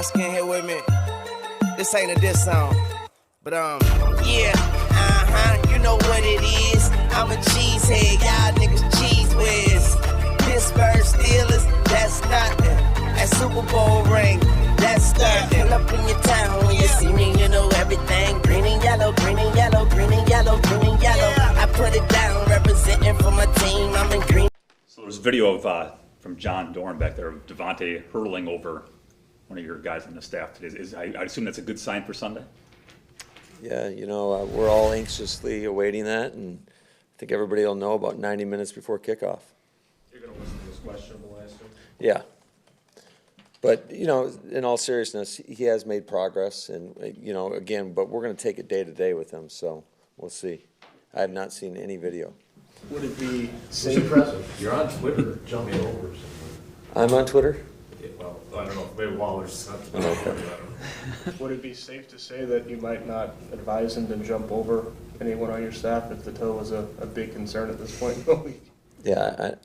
Skin here with me. This ain't a diss song, but yeah, you know what it is. I'm a cheesehead, y'all niggas cheese whiz. Pittsburgh Steelers, that's nothing. That Super Bowl ring, that's nothing. Pull up in your town when you see me, you know everything. Green and yellow, green and yellow, green and yellow, green and yellow. I put it down, representing for my team. I'm in green. So there's a video of from John Dorn back there of Devontae hurdling over one of your guys on the staff today. I assume that's a good sign for Sunday? Yeah, you know, we're all anxiously awaiting that, and I think everybody will know about 90 minutes before kickoff. You're going to listen to his questionable answer? Yeah. But, you know, in all seriousness, he has made progress, and, you know, again, but we're going to take it day to day with him, so we'll see. I have not seen any video. Would it be It's safe? impressive. You're on Twitter jumping over somewhere. I'm on Twitter? Yeah, well, I don't know, maybe Waller's not. Would it be safe to say that you might not advise him to jump over anyone on your staff if the toe was a big concern at this point in the week? Yeah,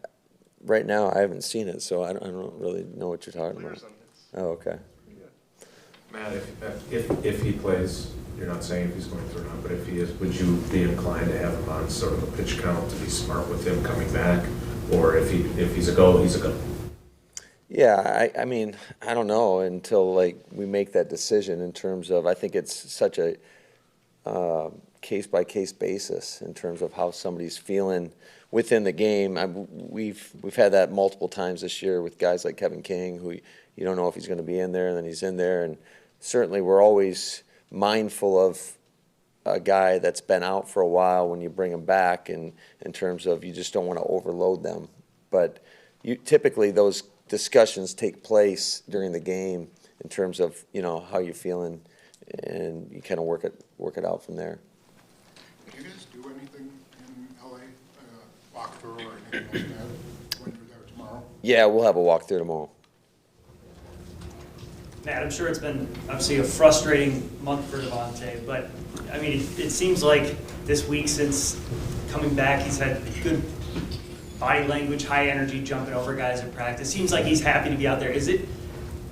right now I haven't seen it, so I don't really know what you're talking about. Oh, okay. Matt, if he plays, you're not saying if he's going through or not, but if he is, would you be inclined to have him on sort of a pitch count to be smart with him coming back? Or if he's a go, he's a go? Yeah, I mean, I don't know until like we make that decision in terms of, I think it's such a case-by-case basis in terms of how somebody's feeling within the game. We've had that multiple times this year with guys like Kevin King, who you don't know if he's going to be in there, and then he's in there. And certainly we're always mindful of a guy that's been out for a while when you bring him back, and in terms of you just don't want to overload them. But typically those discussions take place during the game in terms of, you know, how you're feeling, and you kind of work it out from there. Do you guys do anything in LA, walkthrough or anything like that when you're there tomorrow? Yeah, we'll have a walkthrough tomorrow. Matt, I'm sure it's been obviously a frustrating month for Devontae, but I mean, it seems like this week since coming back, he's had good body language, high energy, jumping over guys at practice. Seems like he's happy to be out there. Do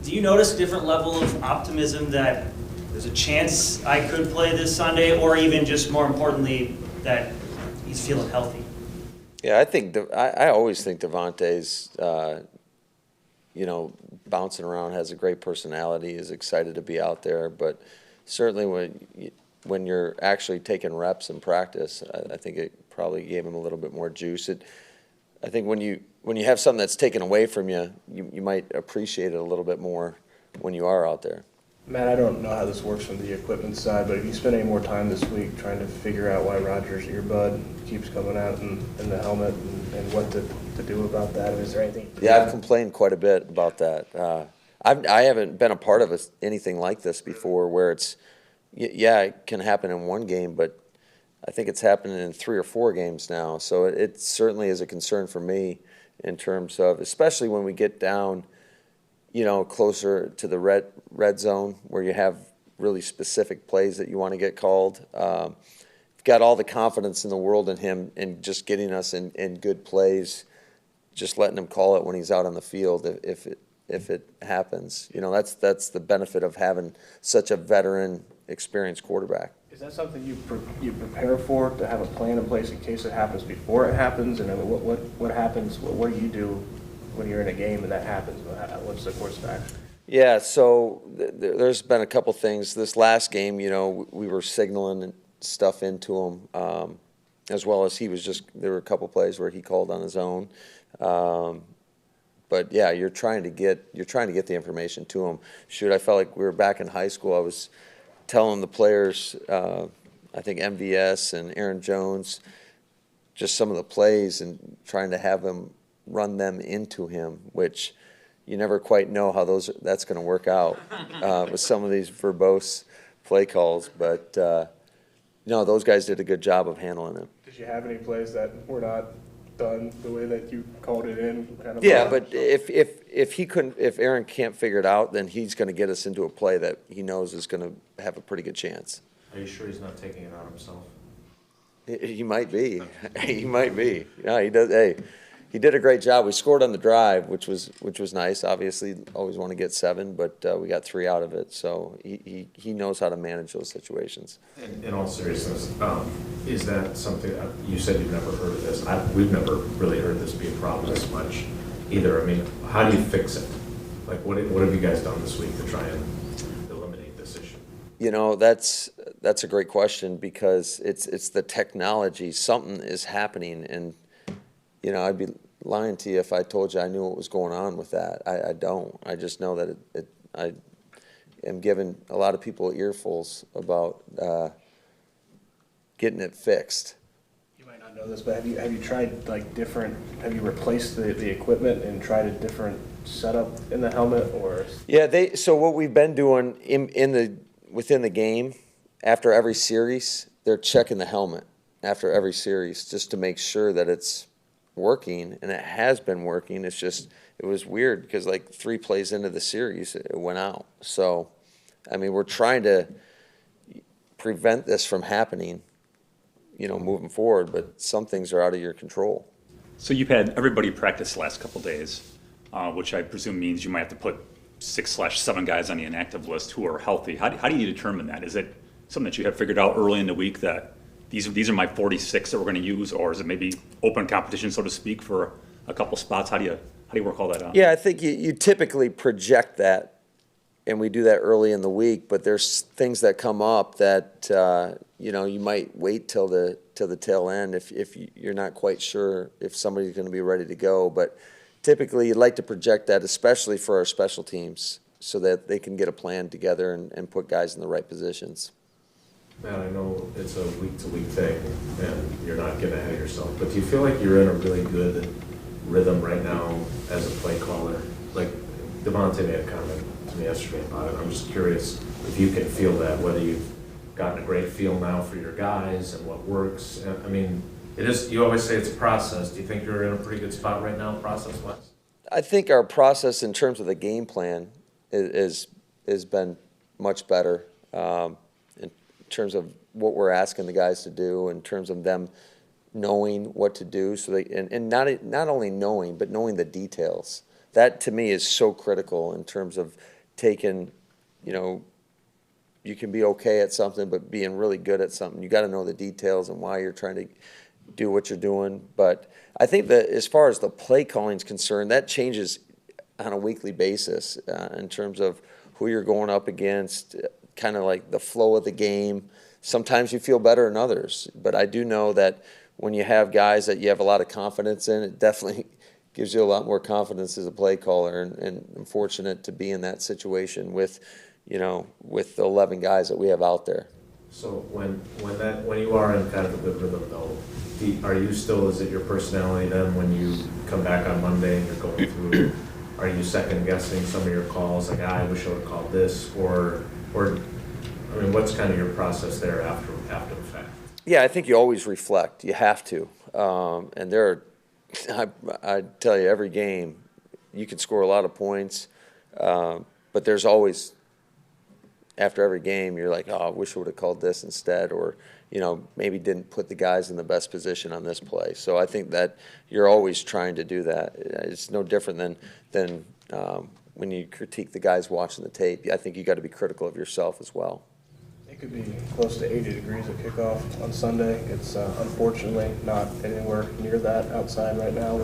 you notice a different level of optimism that there's a chance I could play this Sunday, or even just more importantly, that he's feeling healthy? Yeah, I always think Devontae's, you know, bouncing around, has a great personality, is excited to be out there. But certainly when you're actually taking reps in practice, I think it probably gave him a little bit more juice. I think when you have something that's taken away from you, you might appreciate it a little bit more when you are out there. Matt, I don't know how this works from the equipment side, but have you spent any more time this week trying to figure out why Rodgers' earbud keeps coming out in the helmet and what to do about that? Is there anything? Yeah, I've complained quite a bit about that. I haven't been a part of anything like this before, where it's, yeah, it can happen in one game, but I think it's happening in 3 or 4 games now. So it certainly is a concern for me in terms of, especially when we get down, you know, closer to the red zone where you have really specific plays that you want to get called. Got all the confidence in the world in him and just getting us in good plays, just letting him call it when he's out on the field if it happens. You know, that's the benefit of having such a veteran, experienced quarterback. Is that something you prepare for, to have a plan in place in case it happens before it happens? And I mean, what happens? What do you do when you're in a game and that happens? What's the course of action? Yeah, so there's been a couple things. This last game, you know, we were signaling stuff into him, as well as there were a couple plays where he called on his own. But yeah, you're trying to get the information to him. Shoot, I felt like we were back in high school. I was telling the players, I think MVS and Aaron Jones, just some of the plays and trying to have them run them into him, which you never quite know how that's going to work out with some of these verbose play calls. But no, those guys did a good job of handling it. Did you have any plays that were not done the way that you called it in? Kind of yeah, but if Aaron can't figure it out, then he's going to get us into a play that he knows is going to have a pretty good chance. Are you sure he's not taking it on himself? He might be. He might be. Yeah, he does. Hey, he did a great job. We scored on the drive, which was nice. Obviously, always want to get 7, but we got 3 out of it. So he knows how to manage those situations. In all seriousness, is that something, you said you've never heard of this. We've never really heard this be a problem this much either. I mean, how do you fix it? Like, what have you guys done this week to try and eliminate this issue? You know, that's a great question because it's the technology. Something is happening, and you know, I'd be lying to you if I told you I knew what was going on with that. I don't. I just know that I am giving a lot of people earfuls about getting it fixed. You might not know this, but have you tried like different? Have you replaced the equipment and tried a different setup in the helmet, or? Yeah, so what we've been doing within the game, after every series, they're checking the helmet after every series just to make sure that it's working, and it has been working. It's just, it was weird because like 3 plays into the series, it went out. So, I mean, we're trying to prevent this from happening, you know, moving forward, but some things are out of your control. So you've had everybody practice the last couple days, which I presume means you might have to put 6/7 guys on the inactive list who are healthy. How do you determine that? Is it something that you have figured out early in the week that these are my 46 that we're going to use, or is it maybe open competition, so to speak, for a couple spots? How do you work all that out? Yeah, I think you typically project that, and we do that early in the week. But there's things that come up that you know, you might wait till the tail end if you're not quite sure if somebody's going to be ready to go. But typically, you'd like to project that, especially for our special teams, so that they can get a plan together and put guys in the right positions. Matt, I know it's a week-to-week thing, and you're not getting ahead of yourself, but do you feel like you're in a really good rhythm right now as a play caller? Like, Devontae made a comment to me yesterday about it. I'm just curious if you can feel that, whether you've gotten a great feel now for your guys and what works. I mean, it is, you always say it's a process. Do you think you're in a pretty good spot right now, process-wise? I think our process in terms of the game plan has been much better. In terms of what we're asking the guys to do, in terms of them knowing what to do, so they and not only knowing, but knowing the details. That to me is so critical in terms of taking, you know, you can be okay at something, but being really good at something, you got to know the details and why you're trying to do what you're doing. But I think that as far as the play calling is concerned, that changes on a weekly basis in terms of who you're going up against, kind of like the flow of the game. Sometimes you feel better than others, but I do know that when you have guys that you have a lot of confidence in, it definitely gives you a lot more confidence as a play caller, and I'm fortunate to be in that situation with, you know, with the 11 guys that we have out there. So when you are in kind of a good rhythm though, are you still, is it your personality then when you come back on Monday and you're going through, are you second guessing some of your calls, like, I wish I would have called this, or I mean, what's kind of your process there after the fact? Yeah, I think you always reflect. You have to. And there are, I tell you, every game, you can score a lot of points, but there's always, after every game, you're like, oh, I wish I would have called this instead, or, you know, maybe didn't put the guys in the best position on this play. So I think that you're always trying to do that. It's no different than when you critique the guys watching the tape. I think you got to be critical of yourself as well. It could be close to 80 degrees at kickoff on Sunday. It's unfortunately not anywhere near that outside right now.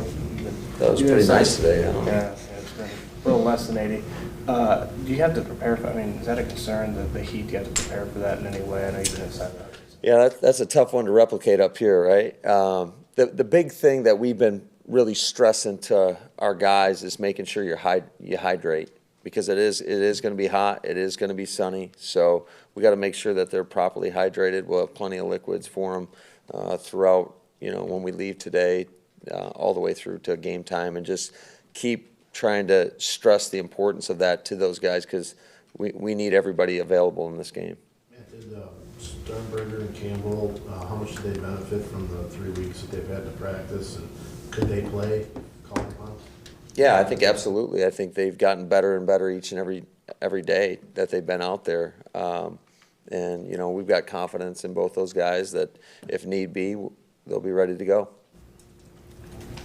That was pretty nice today. Yeah, it's been a little less than 80. Do you have to prepare for, I mean, is that a concern, that the heat, do you have to prepare for that in any way? I know you've been inside that. Yeah, that's a tough one to replicate up here, right? The big thing that we've been really stressing to our guys is making sure you hydrate, because it is going to be hot, it is going to be sunny, so we got to make sure that they're properly hydrated. We'll have plenty of liquids for them throughout, you know, when we leave today, all the way through to game time, and just keep trying to stress the importance of that to those guys, because we need everybody available in this game. Did Sternberger and Campbell, how much did they benefit from the 3 weeks that they've had to practice, and could they play called upon? Yeah, I think absolutely. I think they've gotten better and better each and every day that they've been out there. And, you know, we've got confidence in both those guys that if need be, they'll be ready to go.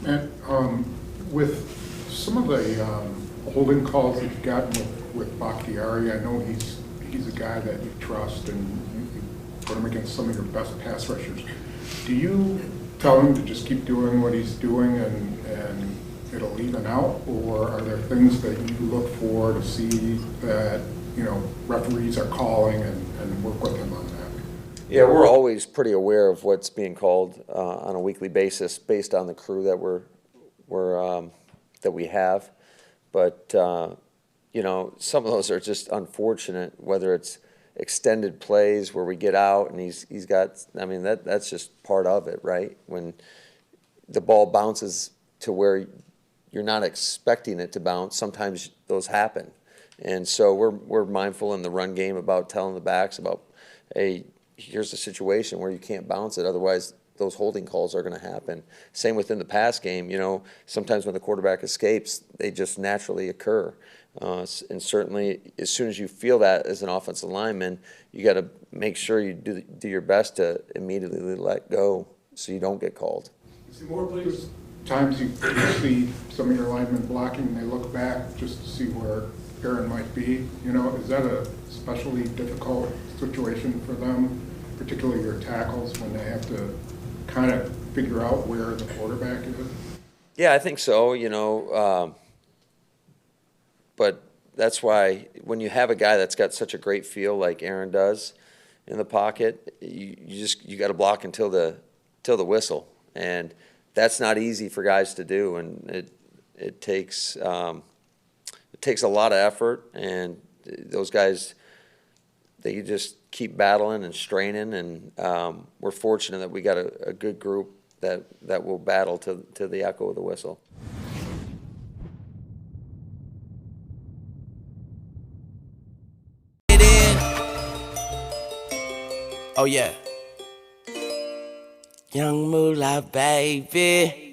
Matt, with some of the holding calls that you've gotten with Bakhtiari, I know he's a guy that you trust and you put him against some of your best pass rushers. Do you tell him to just keep doing what he's doing and it'll even out, or are there things that you look for to see that, you know, referees are calling and work with him on that? Yeah, we're always pretty aware of what's being called on a weekly basis based on the crew that we have. But you know, some of those are just unfortunate. Whether it's extended plays where we get out and he's got. I mean, that's just part of it, right? When the ball bounces to where you're not expecting it to bounce, sometimes those happen. And so we're mindful in the run game about telling the backs about, hey, here's a situation where you can't bounce it, otherwise those holding calls are going to happen. Same within the pass game, you know, sometimes when the quarterback escapes, they just naturally occur. And certainly as soon as you feel that as an offensive lineman, you got to make sure you do your best to immediately let go so you don't get called. See more, please. Times you see some of your linemen blocking and they look back just to see where Aaron might be. You know, is that a especially difficult situation for them, particularly your tackles, when they have to kind of figure out where the quarterback is? Yeah, I think so, you know, but that's why when you have a guy that's got such a great feel like Aaron does in the pocket, you got to block until the whistle, and that's not easy for guys to do, and it takes a lot of effort, and those guys, they just keep battling and straining, and we're fortunate that we got a good group that will battle to the echo of the whistle. Oh yeah. Young Moolah, baby.